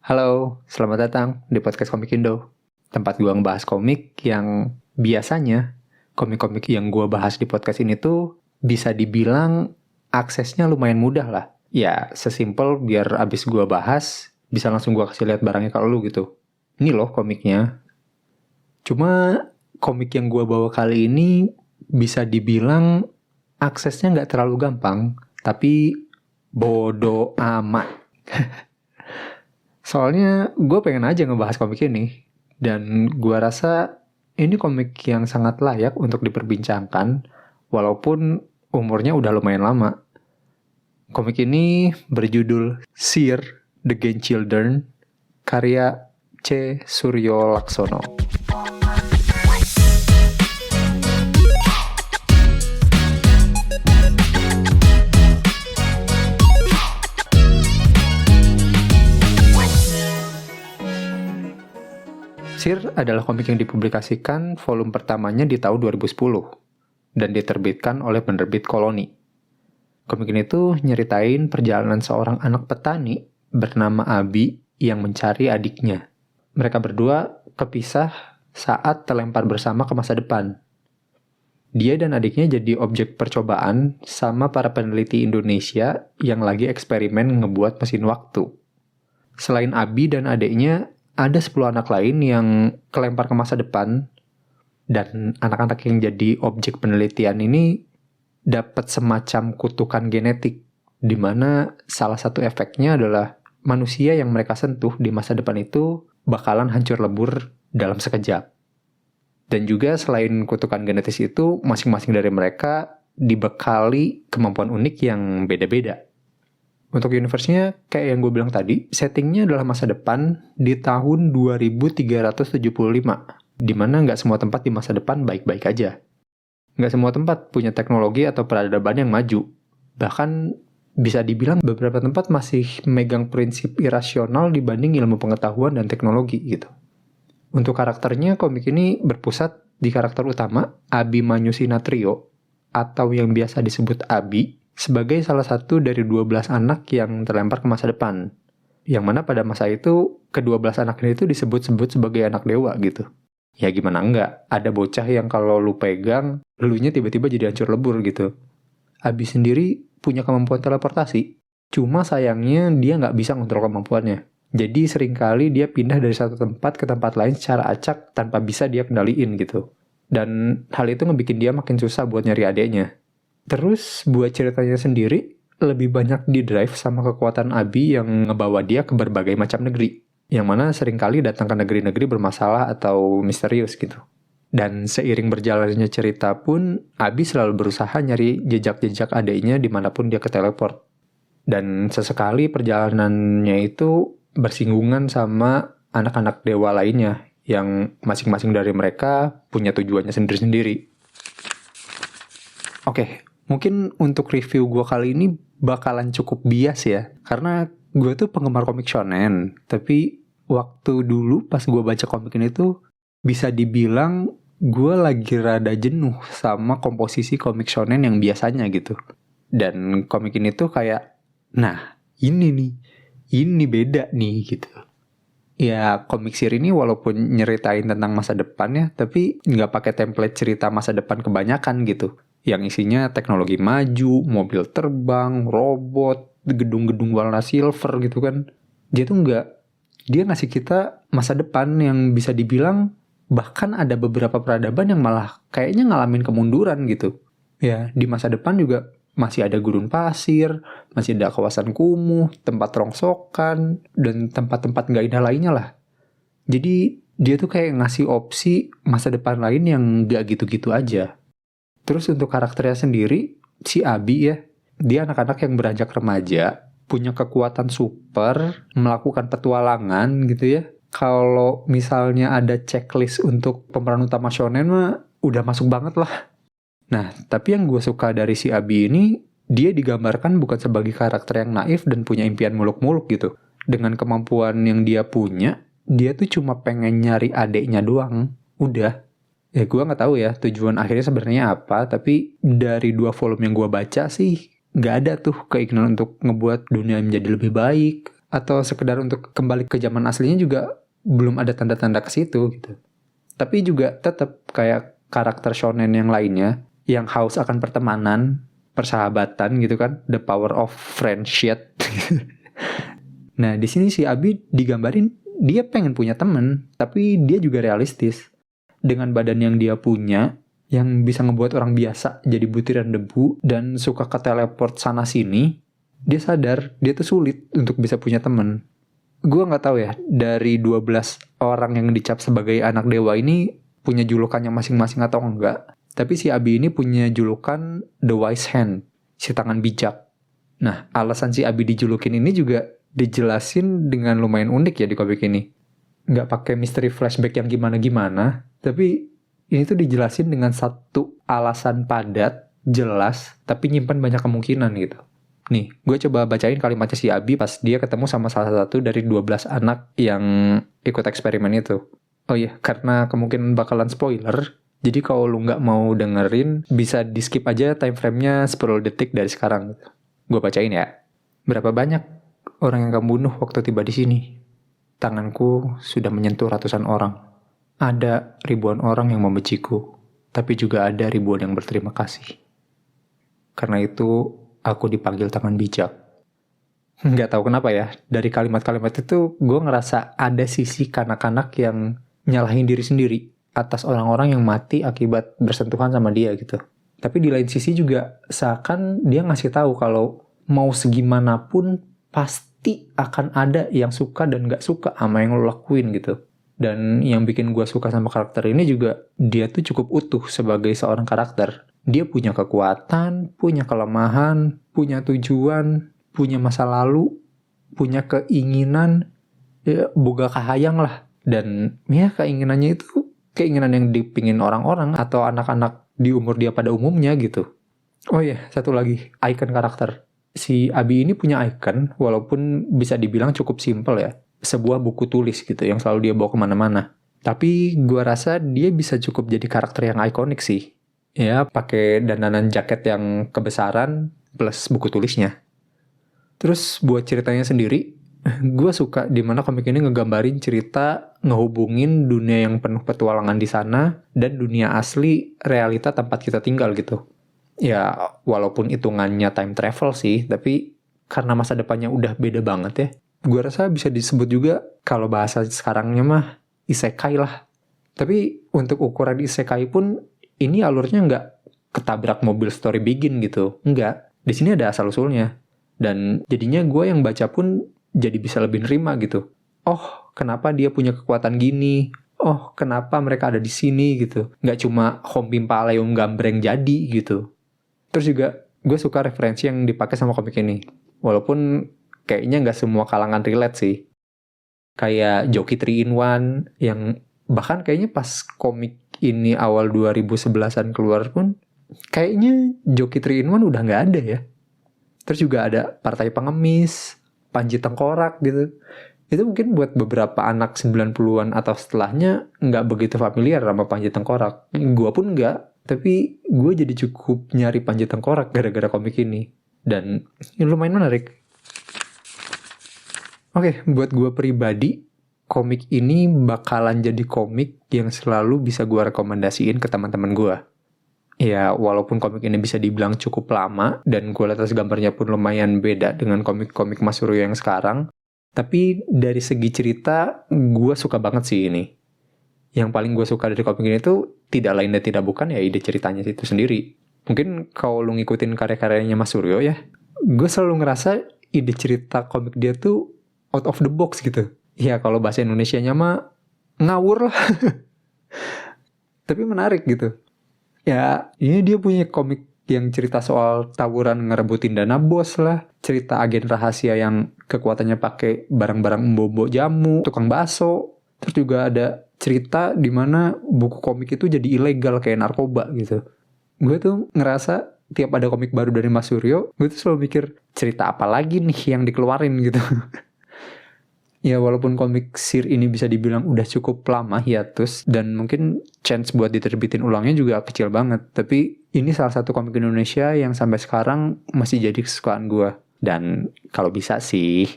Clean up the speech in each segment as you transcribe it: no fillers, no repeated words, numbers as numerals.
Halo, selamat datang di podcast Komik Indo. Tempat gua ngebahas komik yang biasanya komik-komik yang gua bahas di podcast ini tuh bisa dibilang aksesnya lumayan mudah lah. Ya, sesimpel biar abis gua bahas, bisa langsung gua kasih lihat barangnya kalau lu gitu. Ini loh komiknya. Cuma komik yang gua bawa kali ini bisa dibilang aksesnya nggak terlalu gampang, tapi bodo amat. Soalnya gue pengen aja ngebahas komik ini. Dan gue rasa ini komik yang sangat layak untuk diperbincangkan, walaupun umurnya udah lumayan lama. Komik ini berjudul Seer, The Grandchildren, karya C. Suryo Laksono. Seer adalah komik yang dipublikasikan volume pertamanya di tahun 2010 dan diterbitkan oleh penerbit Koloni. Komik ini tuh nyeritain perjalanan seorang anak petani bernama Abi yang mencari adiknya. Mereka berdua kepisah saat terlempar bersama ke masa depan. Dia dan adiknya jadi objek percobaan sama para peneliti Indonesia yang lagi eksperimen ngebuat mesin waktu. Selain Abi dan adiknya, ada 10 anak lain yang kelempar ke masa depan, dan anak-anak yang jadi objek penelitian ini dapat semacam kutukan genetik, di mana salah satu efeknya adalah manusia yang mereka sentuh di masa depan itu bakalan hancur lebur dalam sekejap. Dan juga selain kutukan genetis itu, masing-masing dari mereka dibekali kemampuan unik yang beda-beda. Untuk universe-nya, kayak yang gue bilang tadi, settingnya adalah masa depan di tahun 2375, di mana nggak semua tempat di masa depan baik-baik aja. Nggak semua tempat punya teknologi atau peradaban yang maju. Bahkan bisa dibilang beberapa tempat masih megang prinsip irasional dibanding ilmu pengetahuan dan teknologi gitu. Untuk karakternya, komik ini berpusat di karakter utama, Abimanyu Sinathryo, atau yang biasa disebut Abi, sebagai salah satu dari 12 anak yang terlempar ke masa depan. Yang mana pada masa itu, ke-12 anak ini tuh disebut-sebut sebagai anak dewa gitu. Ya gimana enggak, ada bocah yang kalau lu pegang, elunya tiba-tiba jadi hancur lebur gitu. Abi sendiri punya kemampuan teleportasi, cuma sayangnya dia nggak bisa ngontrol kemampuannya. Jadi seringkali dia pindah dari satu tempat ke tempat lain secara acak tanpa bisa dia kendaliin gitu. Dan hal itu ngebikin dia makin susah buat nyari adeknya. Terus buat ceritanya sendiri, lebih banyak di-drive sama kekuatan Abi yang ngebawa dia ke berbagai macam negeri. Yang mana seringkali datang ke negeri-negeri bermasalah atau misterius gitu. Dan seiring berjalannya cerita pun, Abi selalu berusaha nyari jejak-jejak adiknya dimanapun dia keteleport. Dan sesekali perjalanannya itu bersinggungan sama anak-anak dewa lainnya, yang masing-masing dari mereka punya tujuannya sendiri-sendiri. Oke. Mungkin untuk review gue kali ini bakalan cukup bias ya. Karena gue tuh penggemar komik shonen. Tapi waktu dulu pas gue baca komik ini tuh bisa dibilang gue lagi rada jenuh sama komposisi komik shonen yang biasanya gitu. Dan komik ini tuh kayak, nah ini nih, ini beda nih gitu. Ya komik Seer ini walaupun nyeritain tentang masa depan ya, tapi nggak pakai template cerita masa depan kebanyakan gitu. Yang isinya teknologi maju, mobil terbang, robot, gedung-gedung warna silver gitu kan. Dia tuh dia ngasih kita masa depan yang bisa dibilang bahkan ada beberapa peradaban yang malah kayaknya ngalamin kemunduran gitu. Ya, di masa depan juga masih ada gurun pasir, masih ada kawasan kumuh, tempat rongsokan, dan tempat-tempat nggak indah lainnya lah. Jadi dia tuh kayak ngasih opsi masa depan lain yang nggak gitu-gitu aja. Terus untuk karakternya sendiri, si Abi ya, dia anak-anak yang beranjak remaja, punya kekuatan super, melakukan petualangan gitu ya. Kalau misalnya ada checklist untuk pemeran utama shonen mah, udah masuk banget lah. Nah, tapi yang gue suka dari si Abi ini, dia digambarkan bukan sebagai karakter yang naif dan punya impian muluk-muluk gitu. Dengan kemampuan yang dia punya, dia tuh cuma pengen nyari adeknya doang. Udah. Ya gue nggak tahu ya tujuan akhirnya sebenarnya apa, tapi dari 2 volume yang gue baca sih nggak ada tuh keinginan untuk ngebuat dunia menjadi lebih baik atau sekedar untuk kembali ke zaman aslinya juga belum ada tanda-tanda ke situ gitu. Tapi juga tetap kayak karakter shonen yang lainnya yang haus akan pertemanan, persahabatan gitu kan, the power of friendship. Nah, di sini si Abi digambarin dia pengen punya temen, tapi dia juga realistis. Dengan badan yang dia punya, yang bisa ngebuat orang biasa jadi butiran debu dan suka ke teleport sana sini, dia sadar dia tuh sulit untuk bisa punya temen. Gue nggak tahu ya, dari 12 orang yang dicap sebagai anak dewa ini punya julukannya masing-masing atau enggak. Tapi si Abi ini punya julukan The Wise Hand, si tangan bijak. Nah, alasan si Abi dijulukin ini juga dijelasin dengan lumayan unik ya di komik ini. Nggak pakai misteri flashback yang gimana-gimana, tapi ini tuh dijelasin dengan satu alasan padat, jelas, tapi nyimpan banyak kemungkinan gitu. Nih, gue coba bacain kalimatnya si Abi pas dia ketemu sama salah satu dari 12 anak yang ikut eksperimen itu. Oh iya, karena kemungkinan bakalan spoiler, jadi kalau lu nggak mau dengerin, bisa di skip aja time frame-nya 10 detik dari sekarang. Gue bacain ya. Berapa banyak orang yang kamu bunuh waktu tiba di sini? Tanganku sudah menyentuh ratusan orang. Ada ribuan orang yang membenciku, tapi juga ada ribuan yang berterima kasih. Karena itu, aku dipanggil tangan bijak. Nggak tahu kenapa ya, dari kalimat-kalimat itu gue ngerasa ada sisi kanak-kanak yang nyalahin diri sendiri atas orang-orang yang mati akibat bersentuhan sama dia gitu. Tapi di lain sisi juga seakan dia ngasih tahu kalau mau segimanapun pasti akan ada yang suka dan gak suka sama yang lo lakuin gitu. Dan yang bikin gue suka sama karakter ini juga dia tuh cukup utuh sebagai seorang karakter. Dia punya kekuatan, punya kelemahan, punya tujuan, punya masa lalu, punya keinginan, ya boga kahayang lah. Dan ya keinginannya itu keinginan yang dipingin orang-orang atau anak-anak di umur dia pada umumnya gitu. Oh iya, satu lagi, icon karakter. Si Abi ini punya icon, walaupun bisa dibilang cukup simple ya. Sebuah buku tulis gitu, yang selalu dia bawa kemana-mana. Tapi gue rasa dia bisa cukup jadi karakter yang ikonik sih. Ya, pakai dandanan jaket yang kebesaran, plus buku tulisnya. Terus buat ceritanya sendiri, gue suka dimana komik ini ngegambarin cerita ngehubungin dunia yang penuh petualangan di sana dan dunia asli realita tempat kita tinggal gitu. Ya, walaupun hitungannya time travel sih, tapi karena masa depannya udah beda banget ya. Gue rasa bisa disebut juga kalau bahasa sekarangnya mah isekai lah. Tapi untuk ukuran isekai pun ini alurnya nggak ketabrak mobil story begin gitu. Enggak. Di sini ada asal-usulnya. Dan jadinya gue yang baca pun jadi bisa lebih nerima gitu. Oh, kenapa dia punya kekuatan gini? Oh, kenapa mereka ada di sini gitu. Nggak cuma Hompimpa Aleum Gambreng jadi gitu. Terus juga gue suka referensi yang dipakai sama komik ini. Walaupun kayaknya nggak semua kalangan relate sih. Kayak Joki 3-in-1 yang bahkan kayaknya pas komik ini awal 2011-an keluar pun kayaknya Joki 3-in-1 udah nggak ada ya. Terus juga ada Partai Pengemis, Panji Tengkorak gitu. Itu mungkin buat beberapa anak 90-an atau setelahnya nggak begitu familiar sama Panji Tengkorak. Gue pun nggak, tapi gue jadi cukup nyari Panji Tengkorak gara-gara komik ini. Dan ini lumayan menarik. Oke, buat gue pribadi, komik ini bakalan jadi komik yang selalu bisa gue rekomendasiin ke teman-teman gue. Ya, walaupun komik ini bisa dibilang cukup lama, dan kualitas gambarnya pun lumayan beda dengan komik-komik Mas Suryo yang sekarang, tapi dari segi cerita, gue suka banget sih ini. Yang paling gue suka dari komik ini tuh, tidak lain dan tidak bukan ya ide ceritanya itu sendiri. Mungkin kalau lu ngikutin karya-karyanya Mas Suryo ya, gue selalu ngerasa ide cerita komik dia tuh out of the box gitu. Ya kalau bahasa Indonesianya mah ngawur lah. Tapi menarik gitu. Ya, ini dia punya komik yang cerita soal tawuran ngerebutin dana bos lah. Cerita agen rahasia yang kekuatannya pakai barang-barang embo-embo jamu, tukang bakso. Terus juga ada cerita di mana buku komik itu jadi ilegal kayak narkoba gitu. Gue tuh ngerasa tiap ada komik baru dari Mas Suryo, gue tuh selalu mikir cerita apa lagi nih yang dikeluarin gitu. Ya walaupun komik Sir ini bisa dibilang udah cukup lama hiatus dan mungkin chance buat diterbitin ulangnya juga kecil banget. Tapi ini salah satu komik Indonesia yang sampai sekarang masih jadi kesukaan gue. Dan kalau bisa sih,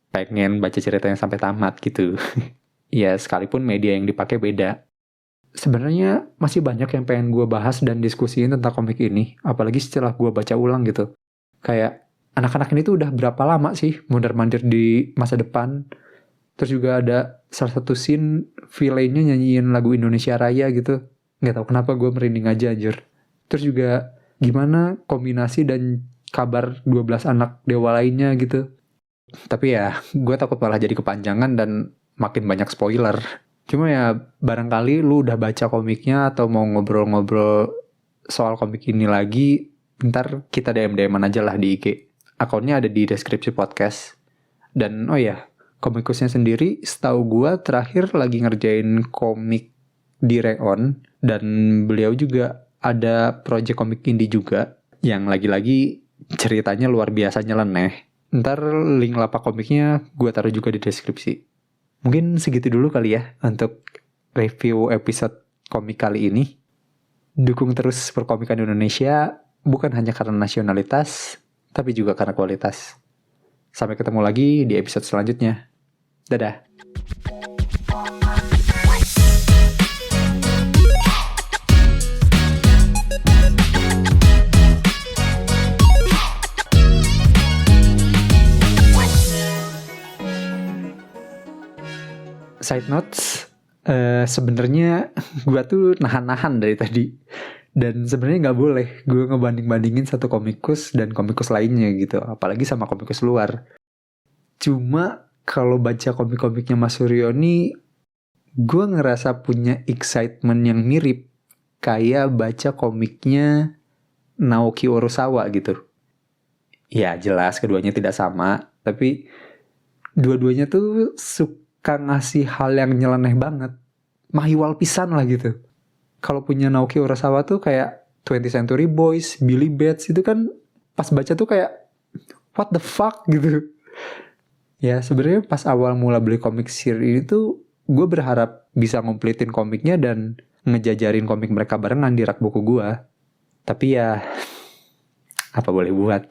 pengen baca ceritanya sampai tamat gitu. Ya, sekalipun media yang dipakai beda. Sebenarnya masih banyak yang pengen gue bahas dan diskusiin tentang komik ini, apalagi setelah gue baca ulang gitu. Kayak, anak-anak ini tuh udah berapa lama sih mondar-mandir di masa depan. Terus juga ada salah satu scene villainnya nyanyiin lagu Indonesia Raya gitu. Nggak tahu kenapa gue merinding aja anjir. Terus juga gimana kombinasi dan kabar 12 anak dewa lainnya gitu. Tapi ya gue takut malah jadi kepanjangan dan makin banyak spoiler. Cuma ya barangkali lu udah baca komiknya atau mau ngobrol-ngobrol soal komik ini lagi, ntar kita DM-DM-an aja lah di IG. Akunnya ada di deskripsi podcast. Dan oh ya, komikusnya sendiri setahu gue terakhir lagi ngerjain komik di Reon. Dan beliau juga ada project komik indie juga yang lagi-lagi ceritanya luar biasa nyeleneh. Ntar link lapak komiknya gue taruh juga di deskripsi. Mungkin segitu dulu kali ya untuk review episode komik kali ini. Dukung terus perkomikan Indonesia, bukan hanya karena nasionalitas, tapi juga karena kualitas. Sampai ketemu lagi di episode selanjutnya. Dadah. Side notes, sebenarnya gue tuh nahan-nahan dari tadi. Dan sebenarnya nggak boleh gue ngebanding-bandingin satu komikus dan komikus lainnya gitu, apalagi sama komikus luar. Cuma kalau baca komik-komiknya Mas Suryo nih, gue ngerasa punya excitement yang mirip kayak baca komiknya Naoki Urasawa gitu. Ya jelas keduanya tidak sama, tapi dua-duanya tuh suka ngasih hal yang nyeleneh banget. Mahiwal pisan lah gitu. Kalau punya Naoki Urasawa tuh kayak 20th Century Boys, Billy Bats itu kan pas baca tuh kayak what the fuck gitu. Ya sebenarnya pas awal mula beli komik series ini tuh gue berharap bisa ngomplitin komiknya dan ngejajarin komik mereka barengan di rak buku gue. Tapi ya apa boleh buat.